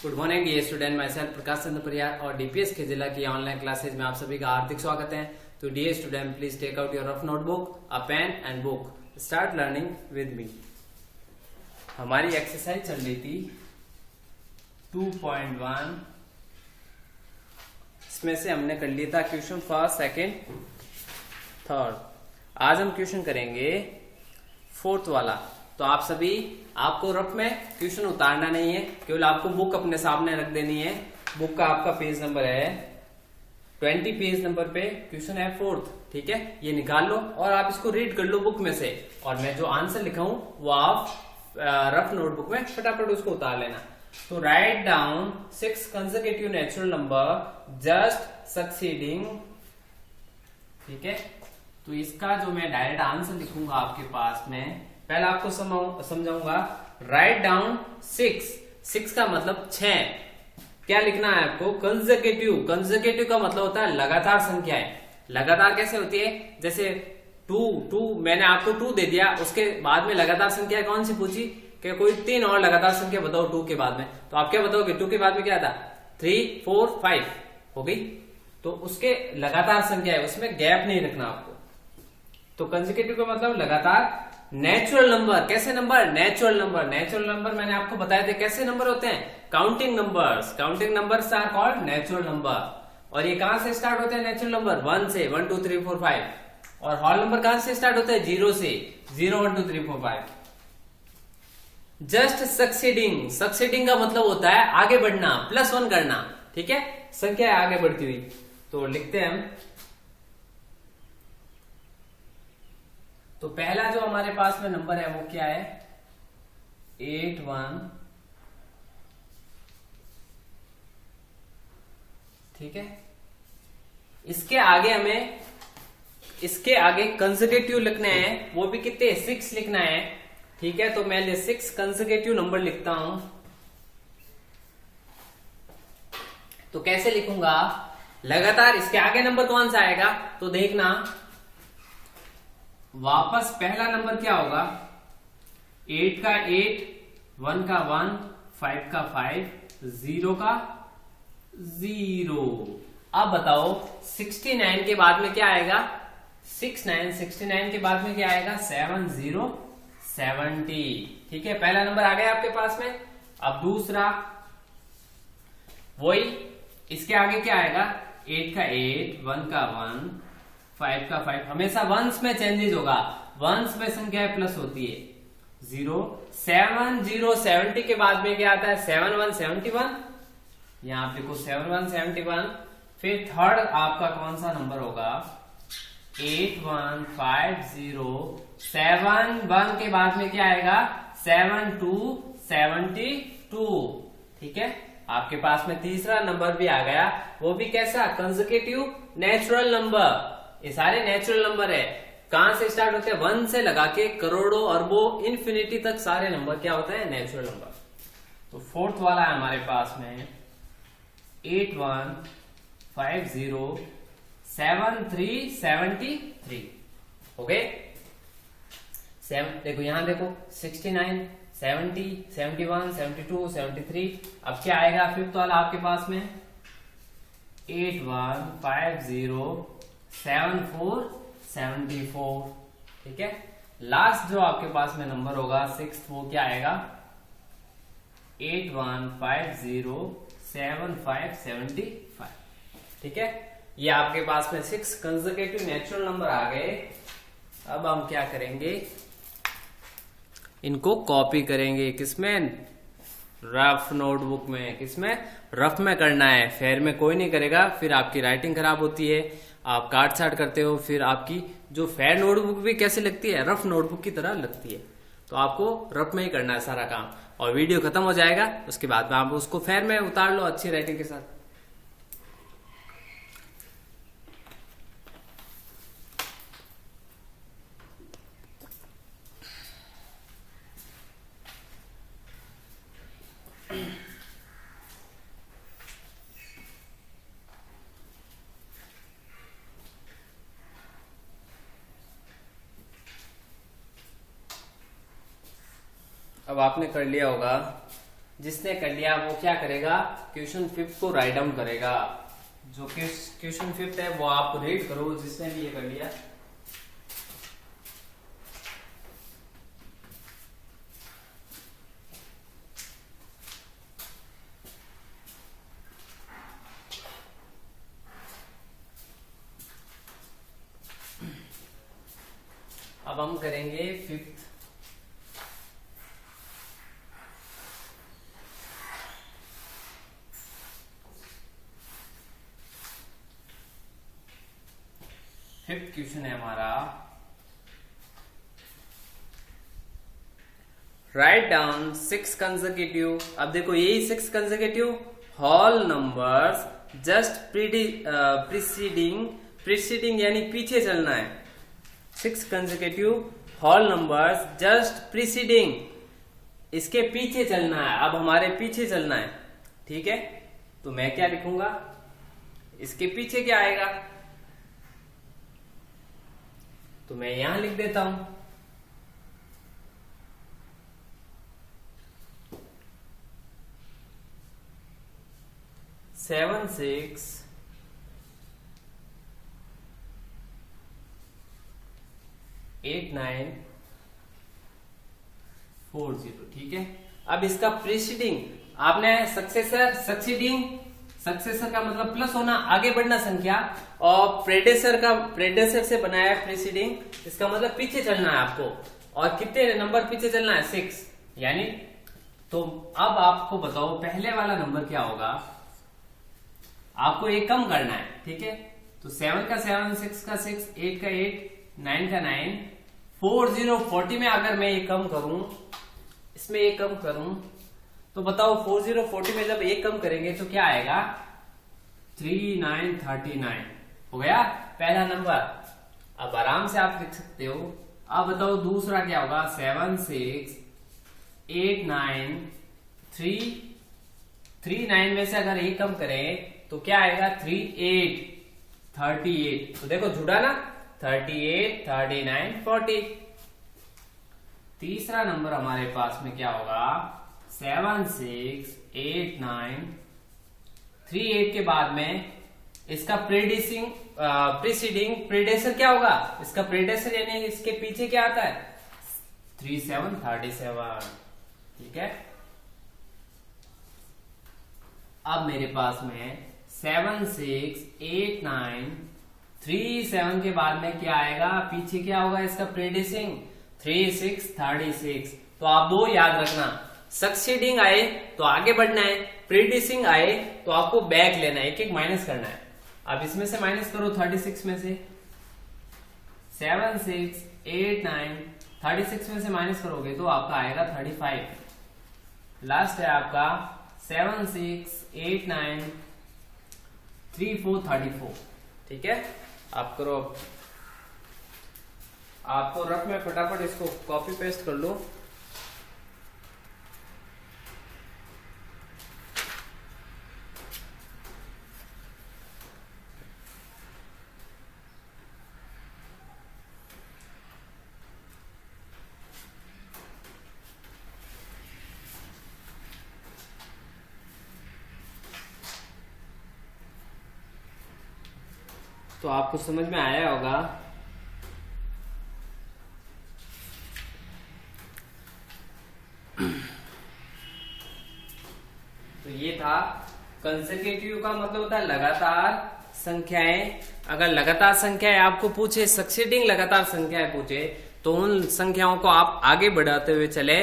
Good morning dear student, myself Prakash Chandra Pariyar और DPS के जिला की ऑनलाइन क्लासेज में आप सभी का हार्दिक स्वागत है। तो dear student, please take out your rough notebook, a pen and book, start learning with me. हमारी एक्सरसाइज चल रही थी 2.1। इसमें से हमने कर लिया था क्वेश्चन फर्स्ट, सेकंड, थर्ड। आज हम क्वेश्चन करेंगे फोर्थ वाला। तो आप सभी, आपको रफ में क्वेश्चन उतारना नहीं है, केवल आपको बुक अपने सामने रख देनी है। बुक का आपका पेज नंबर है 20, पेज नंबर पे क्वेश्चन है फोर्थ। ठीक है, ये निकाल लो और आप इसको रीड कर लो बुक में से, और मैं जो आंसर लिखा हूं वो आप रफ नोटबुक में फटाफट उसको उतार लेना। तो write down 6 consecutive natural number just succeeding. ठीक है, तो इसका जो मैं डायरेक्ट आंसर लिखूंगा आपके पास में, पहले आपको समझाऊंगा। राइट डाउन 6 का मतलब 6। क्या लिखना है आपको? कंसेक्यूटिव का मतलब होता है लगातार संख्याएं। लगातार कैसे होती है? जैसे 2 मैंने आपको 2 दे दिया, उसके बाद में लगातार संख्या कौन सी पूछी कि कोई 3 और लगातार संख्या बताओ 2 के बाद में, तो आप क्या बताओगे? 2 के बाद में क्या था? 3, 4, 5 हो गई। तो उसके लगातार संख्या है, उसमें गैप नहीं रखना आपको। तो कंसेक्यूटिव का मतलब लगातार। नेचुरल नंबर, कैसे number? Natural number. Natural number मैंने आपको बताया थे कैसे नंबर होते हैं? Counting numbers. Counting numbers are called natural number. और ये कहां से स्टार्ट होते हैं नेचुरल नंबर? 1 से 1 2 3 4 5। और होल नंबर कहां से स्टार्ट होते हैं? 0 से 0 1 2 3 4 5। Just succeeding. सक्सीडिंग का मतलब होता है आगे बढ़ना, +1 करना। ठीक है, संख्या आगे बढ़ती हुई। तो लिखते हैं हम। तो पहला जो हमारे पास में नंबर है वो क्या है? 8 1। ठीक है, इसके आगे कंसेक्यूटिव लिखने हैं, वो भी कितने? 6 लिखना है। ठीक है, तो मैं 6 कंसेक्यूटिव नंबर लिखता हूं। तो कैसे लिखूंगा? लगातार इसके आगे नंबर कौन सा आएगा? तो देखना, वापस पहला नंबर क्या होगा? 8 का 8, 1 का 1, 5 का 5, 0 का 0। अब बताओ 69 के बाद में क्या आएगा? 69 के बाद में क्या आएगा? 7 0 70। ठीक है, पहला नंबर आ गया आपके पास में। अब दूसरा वही, इसके आगे क्या आएगा? 8 का 8, 1 का 1, 5 का 5। हमेशा वंस में चेंजेस होगा, वंस में संख्या प्लस होती है। 0 7 0 70 के बाद में क्या आता है? 7 1 71। यहां आप देखो 7 1 71। फिर थर्ड आपका कौन सा नंबर होगा? 8 1 5 0 7 1 के बाद में क्या आएगा? 7 2 72। ठीक है, आपके पास में तीसरा नंबर भी आ गया, वो भी कैसा? Consecutive natural number. ये सारे नेचुरल नंबर है। कहां से स्टार्ट होते हैं? 1 से लगा के करोड़ों, अरबों, इन्फिनिटी तक सारे नंबर क्या होते हैं? Natural number. तो फोर्थ वाला है हमारे पास में 8 1 5 0 7 3 73। हो गए? देखो यहां देखो 69 70 71 72 73। अब क्या आएगा फिफ्थ वाला आपके पास में? 8 1 5 0 7 4 74। ठीक है, लास्ट जो आपके पास में नंबर होगा 6, वो क्या आएगा? 8 1 5 0 7 5 75। ठीक है, ये आपके पास में 6 कंसेक्यूटिव नेचुरल नंबर आ गए। अब हम क्या करेंगे? इनको कॉपी करेंगे। किसमें? रफ नोटबुक में। किसमें? रफ में करना है, फेयर में कोई नहीं करेगा, फिर आपकी राइटिंग खराब होती है, आप काट छाट करते हो, फिर आपकी जो फेयर नोटबुक भी कैसे लगती है? रफ नोटबुक की तरह लगती है। तो आपको रफ में ही करना है सारा काम, और वीडियो खत्म हो जाएगा, उसके बाद में आप उसको फेयर में उतार लो अच्छी राइटिंग के साथ। अब आपने कर लिया होगा जिसने कर लिया वो क्या करेगा, क्वेश्चन 5 को राइट डाउन करेगा। जो क्वेश्चन 5 है वो आप रीड करो, जिसने भी ये कर लिया। अब हम करेंगे 5th। फिफ्थ क्वेश्चन है हमारा, राइट डाउन 6 कंसेक्यूटिव। अब देखो यही 6 consecutive whole numbers just preceding यानी पीछे चलना है। 6 consecutive whole numbers just preceding, इसके पीछे चलना है। अब हमारे पीछे चलना है, ठीक है। तो मैं क्या लिखूंगा, इसके पीछे क्या आएगा, तो मैं यहां लिख देता हूं। सेवन 6 8 9 4 0, ठीक है। अब इसका प्रीसीडिंग आपने सक्सेसर का मतलब प्लस होना, आगे बढ़ना संख्या, और प्रेडेसर से बनाया प्रीसीडिंग, इसका मतलब पीछे चलना है आपको। और कितने नंबर पीछे चलना है, 6 यानी। तो अब आपको बताओ पहले वाला नंबर क्या होगा, आपको एक कम करना है, ठीक है। तो 7 का 7, 6 का 6, 8 का 8, 9 का 9, 40 40 में अगर मैं ये कम करूं, इसमें एक कम करूं, तो बताओ 40 40 में जब एक कम करेंगे तो क्या आएगा, 3 9 39 हो गया पहला नंबर। अब आराम से आप लिख सकते हो। अब बताओ दूसरा क्या होगा, 7 6 8 9 3 9 में से अगर एक कम करें तो क्या आएगा, 3 8 38। तो देखो जुड़ा ना, 38 39 40। तीसरा नंबर हमारे पास में क्या होगा, 7 6 8 9 3 8 के बाद में इसका प्रीसीडिंग क्या होगा, इसका प्रेडेसर यानी इसके पीछे क्या आता है, 3 7 37, ठीक है। अब मेरे पास में 7 6 8 9 3 7 के बाद में क्या आएगा, पीछे क्या होगा इसका प्रेडिसिंग, 3 6 36। तो आप दो याद रखना, सक्सीडिंग आए तो आगे बढ़ना है, प्रीडिसिंग आए तो आपको बैक लेना है, एक एक माइनस करना है। अब इसमें से माइनस करो 36 में से, 7 6 8 9 36 में से माइनस करोगे तो आपका आएगा 35। लास्ट है आपका 7 6 8 9 3 4 34, ठीक है। आप करो, आपको रफ में फटाफट इसको कॉपी पेस्ट कर लो। तो आपको समझ में आया होगा। तो ये था कंसेक्यूटिव का मतलब होता है लगातार संख्याएं। अगर लगातार संख्याएं आपको पूछे, सक्सीडिंग लगातार संख्याएं पूछे, तो उन संख्याओं को आप आगे बढ़ाते हुए चले।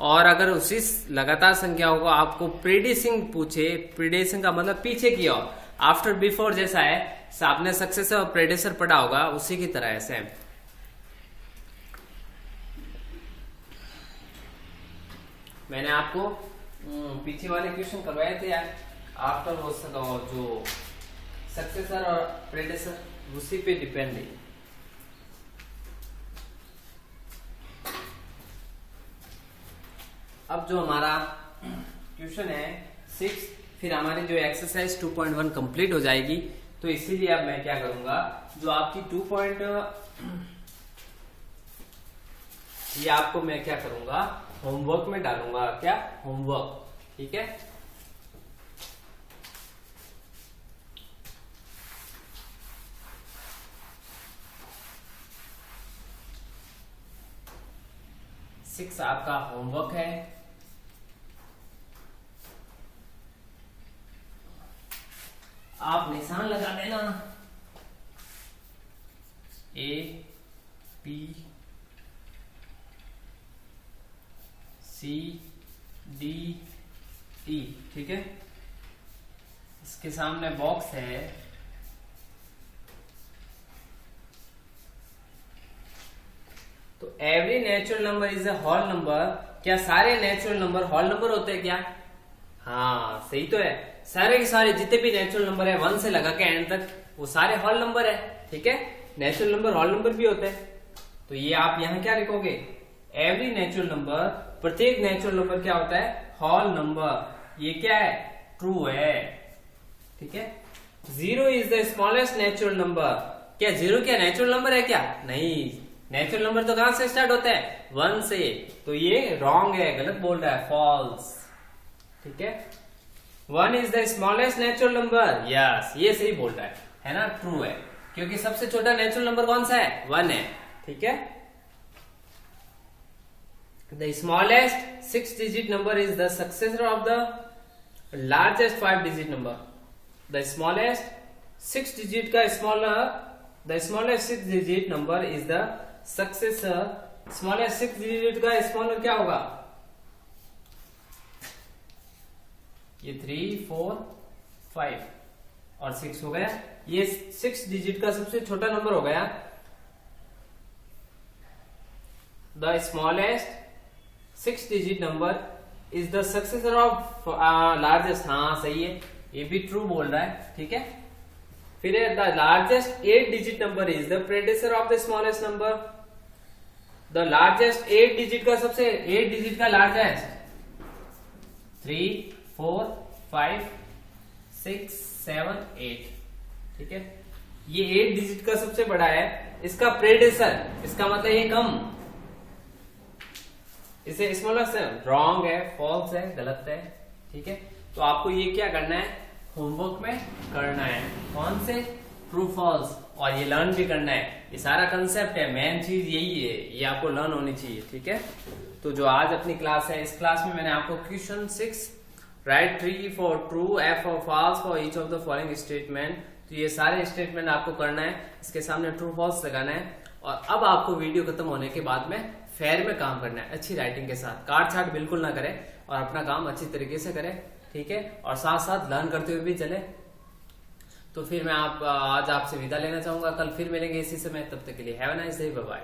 और अगर उसी लगातार संख्याओं को आपको प्रीडिसिंग पूछे, प्रीडिसिंग का मतलब पीछे की ओर, आफ्टर बिफोर जैसा है, आपने सक्सेसर और प्रेडेसर पढ़ा होगा, उसी की तरह है सेम। मैंने आपको पीछे वाले क्वेश्चन करवाए थे यार, आफ्टर वो जो सक्सेसर और प्रेडेसर, उसी पे डिपेंड है। अब जो हमारा क्वेश्चन है 6, फिर हमारी जो एक्सरसाइज 2.1 कंप्लीट हो जाएगी। तो इसीलिए अब मैं क्या करूंगा, जो आपकी 2. ये आपको मैं क्या करूंगा, होमवर्क में डालूंगा। क्या होमवर्क, ठीक है। सिक्स आपका होमवर्क है। आप निशान लगा देना, A B C D E, ठीक है। इसके सामने बॉक्स है, तो every natural number is a whole number. क्या सारे नेचुरल नंबर होल नंबर होते हैं क्या? हाँ सही तो है, सारे के सारे जितने भी नेचुरल नंबर है 1 से लगा के एंड तक वो सारे होल नंबर है, ठीक है। नेचुरल नंबर होल नंबर भी होते हैं, तो ये आप यहाँ क्या लिखोगे, एवरी नेचुरल नंबर, प्रत्येक नेचुरल नंबर क्या होता है, होल नंबर। ये क्या है, ट्रू है, ठीक है। 0 is the smallest natural number. क्या 0 क्या नेचुरल नंबर है क्या? नहीं, नेचुरल नंबर तो कहां से स्टार्ट होता है, 1 से, तो ये रॉन्ग है, गलत बोल रहा है, फॉल्स, ठीक है। 1 is the smallest natural number, yes ये सही बोल रहा है ना, ट्रू है, क्योंकि सबसे छोटा नेचुरल नंबर कौन सा है, 1 है, ठीक है। The smallest 6 digit number is the successor of the largest 5 digit number. The smallest 6 digit का the smallest 6 digit number is the successor. Smallest 6 digit का स्मॉलर क्या होगा, ये 3 4 5 और 6 हो गया, ये 6 डिजिट का सबसे छोटा नंबर हो गया। The smallest 6 digit number is the successor of largest, हाँ सही है, ये भी ट्रू बोल रहा है, ठीक है। फिर the largest 8 digit number is the predecessor of the smallest number. The largest 8 digit का 8 डिजिट का लार्जेस्ट 3 4 5 6 7 8, ठीक है। ये 8 डिजिट का सबसे बड़ा है, इसका प्रेडेसर, इसका मतलब ये कम, इसे स्मॉलेस्ट है, रॉन्ग है, फॉल्स है, गलत है, ठीक है। तो आपको ये क्या करना है, होमवर्क में करना है, कौन से, ट्रू फॉल्स, और ये लर्न भी करना है। ये सारा कंसेप्ट है, मेन चीज यही है, ये आपको लर्न होनी चाहिए, ठीक है। तो जो आज अपनी क्लास है, इस क्लास में मैंने आपको question 6 right 3 for true, F for false for each of the following statement, तो ये सारे स्टेटमेंट आपको करना है, इसके सामने ट्रू फॉल्स लगाना है, और अब आपको वीडियो खत्म होने के बाद में फेयर में काम करना है, अच्छी राइटिंग के साथ, काट छाट बिल्कुल ना करें, और अपना काम अच्छी तरीके से करें, ठीक है, और साथ साथ लर्न करते हुए भी चले। तो फिर मैं आज आपसे विदा लेना चाहूंगा, कल फिर मिलेंगे इसी समय, तब तक के लिए have a nice day, bye bye.